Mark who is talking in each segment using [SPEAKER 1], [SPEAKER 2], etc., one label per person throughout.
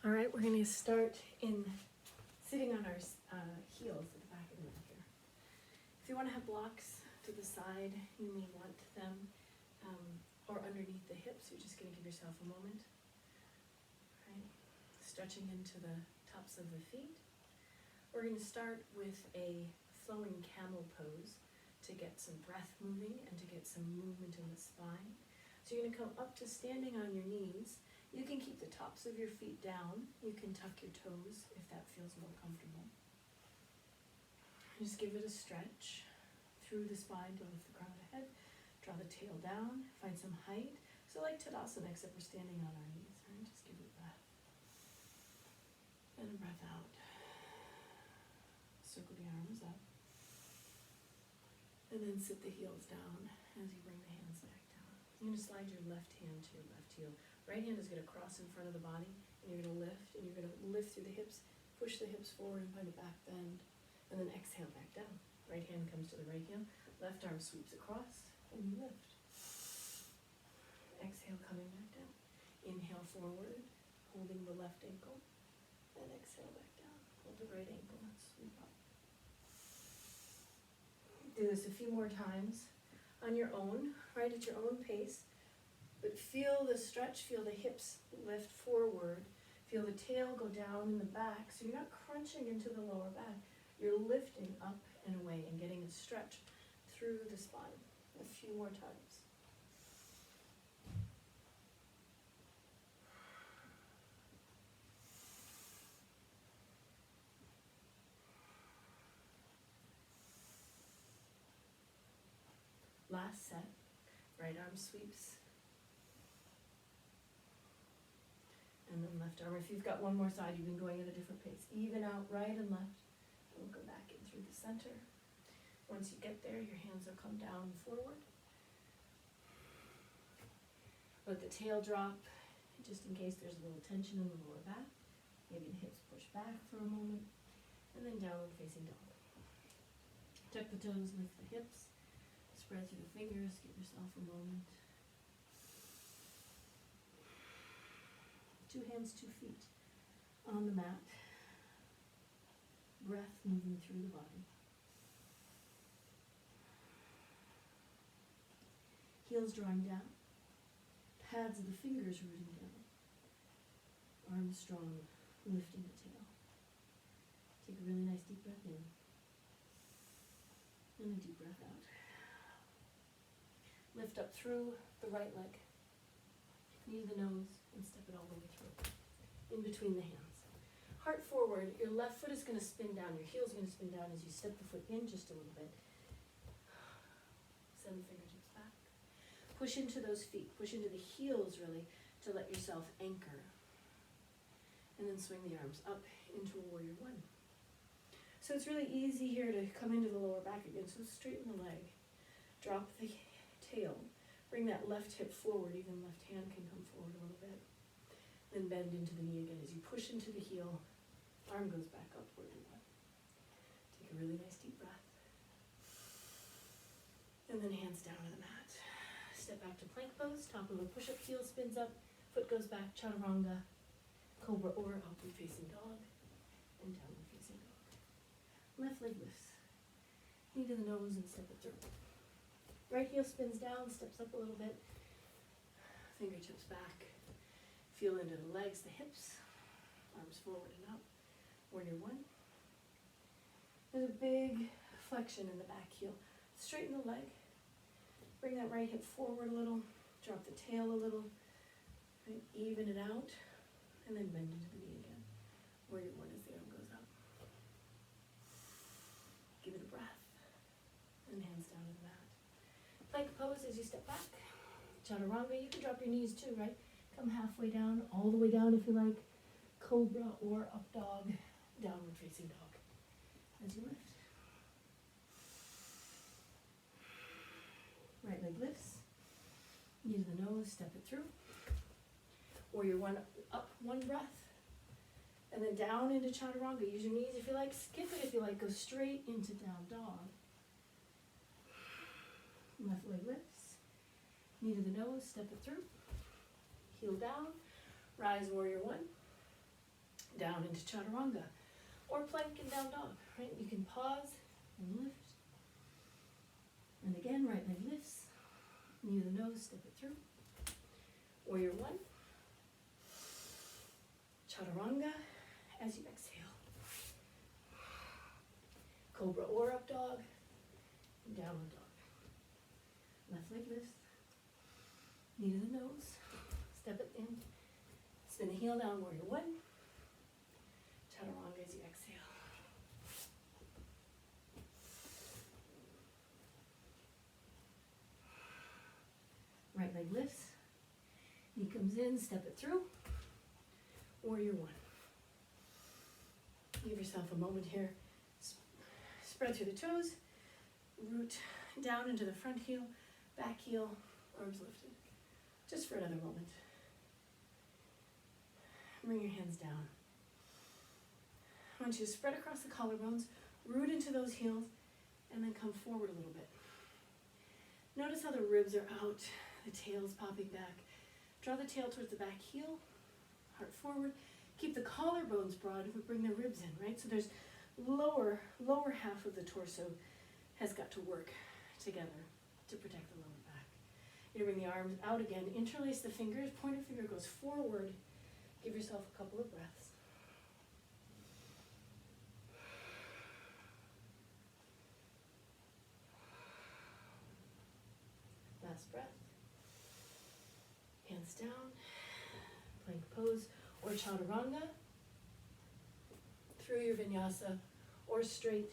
[SPEAKER 1] All right, we're going to start in sitting on our heels at the back of the mat here. If you want to have blocks to the side, you may want them or underneath the hips. You're just going to give yourself a moment. Right? Stretching into the tops of the feet. We're going to start with a flowing camel pose to get some breath moving and to get some movement in the spine. So you're going to come up to standing on your knees. You can keep the tops of your feet down. You can tuck your toes if that feels more comfortable. Just give it a stretch through the spine to lift the crown of the head. Draw the tail down, find some height. So like Tadasana, except we're standing on our knees. Right? Just give it a breath. And a breath out. Circle the arms up. And then sit the heels down as you bring the hands back down. You're going to slide your left hand to your left heel. Right hand is going to cross in front of the body, and you're going to lift, and you're going to lift through the hips, push the hips forward and find a back bend, and then exhale back down. Right hand comes to the right heel, left arm sweeps across, and you lift. Exhale, coming back down. Inhale forward, holding the left ankle, and exhale back down. Hold the right ankle and sweep up. Do this a few more times on your own, right at your own pace. But feel the stretch, feel the hips lift forward, feel the tail go down in the back, so you're not crunching into the lower back. You're lifting up and away and getting a stretch through the spine. A few more times. Last set, right arm sweeps. And then left arm. If you've got one more side, you've been going at a different pace. Even out right and left. And we'll go back in through the center. Once you get there, your hands will come down and forward. Let the tail drop, just in case there's a little tension in the lower back. Maybe the hips push back for a moment. And then downward facing dog. Tuck the toes, lift the hips. Spread through the fingers, give yourself a moment. 2 hands, 2 feet on the mat. Breath moving through the body. Heels drawing down. Pads of the fingers rooting down. Arms strong, lifting the tail. Take a really nice deep breath in. And a deep breath out. Lift up through the right leg. Knee to the nose and step it all the way through. In between the hands. Heart forward, your left foot is going to spin down. Your heel is going to spin down as you step the foot in just a little bit. Send the fingertips back. Push into those feet. Push into the heels, really, to let yourself anchor. And then swing the arms up into a warrior one. So it's really easy here to come into the lower back again. So straighten the leg. Drop the tail. Bring that left hip forward, even left hand can come forward a little bit. Then bend into the knee again. As you push into the heel, arm goes back up where you want. Take a really nice deep breath. And then hands down to the mat. Step back to plank pose, top of a push-up, heel spins up, foot goes back, chaturanga, cobra or upward facing dog, and downward facing dog. Left leg lifts. Knee to the nose and step it through. Right heel spins down, steps up a little bit. Fingertips back. Feel into the legs, the hips. Arms forward and up. Warrior one. There's a big flexion in the back heel. Straighten the leg. Bring that right hip forward a little. Drop the tail a little. And even it out. And then bend into the knee again. Warrior one as the arm goes up. Give it a breath. And hands down to the mat. Plank pose as you step back. Chaturanga, you can drop your knees too, right? Come halfway down, all the way down if you like. Cobra or up dog, downward facing dog. As you lift. Right leg lifts. Knee to the nose, step it through. Warrior one, up one breath. And then down into chaturanga. Use your knees if you like. Skip it if you like. Go straight into down dog. Left leg lifts. Knee to the nose, step it through. Heel down. Rise warrior one. down into chaturanga, or plank and down dog, right? You can pause and lift. And again, right leg lifts, knee to the nose, step it through. Warrior one. Chaturanga as you exhale. Cobra or up dog, and downward dog. Left leg lifts, knee to the nose, step it in, spin the heel down, warrior one. Chaturanga as you exhale. Right leg lifts, knee comes in, step it through, warrior one. Give yourself a moment here, spread through the toes, root down into the front heel, back heel, arms lifted. Just for another moment. Bring your hands down. I want you to spread across the collarbones, root into those heels, and then come forward a little bit. Notice how the ribs are out, the tail's popping back. Draw the tail towards the back heel, heart forward. Keep the collarbones broad, but bring the ribs in, right? So there's lower half of the torso has got to work together to protect the lower back. You bring the arms out again, interlace the fingers, pointer finger goes forward. Give yourself a couple of breaths. Last breath. Hands down, plank pose or chaturanga, through your vinyasa, or straight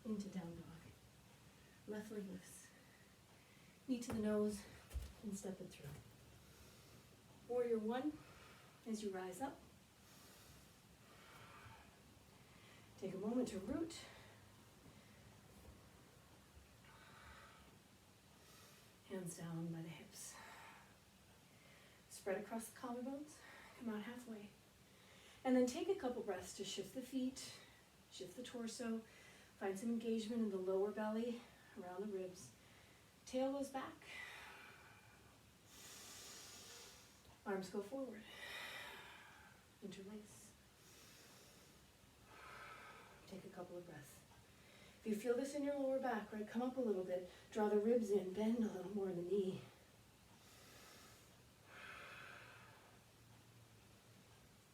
[SPEAKER 1] into down dog. Left leg lifts, knee to the nose, and step it through. Warrior one, as you rise up. Take a moment to root. Hands down by the hips. Spread across the collarbones, come out halfway. And then take a couple breaths to shift the feet, shift the torso, find some engagement in the lower belly, around the ribs. Tail goes back. Arms go forward. Interlace. Take a couple of breaths. If you feel this in your lower back, right, come up a little bit. Draw the ribs in, bend a little more in the knee.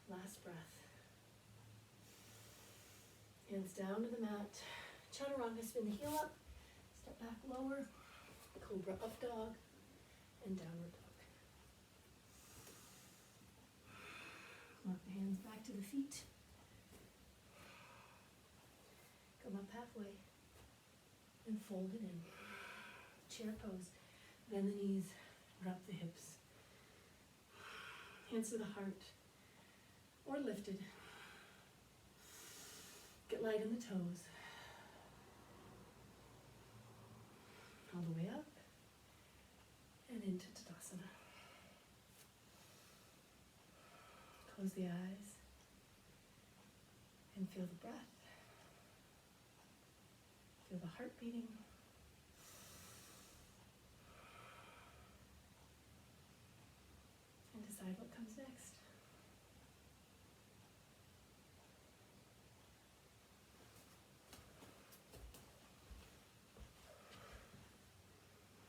[SPEAKER 1] Last breath. Hands down to the mat. Chaturanga, spin the heel up. Step back lower. Cobra up dog. And downward dog. Walk the hands back to the feet. Come up halfway. And fold it in. Chair pose. Bend the knees. Drop the hips. Hands to the heart. Or lifted. Get light in the toes. All the way up and into Tadasana. Close the eyes and feel the breath. Feel the heart beating.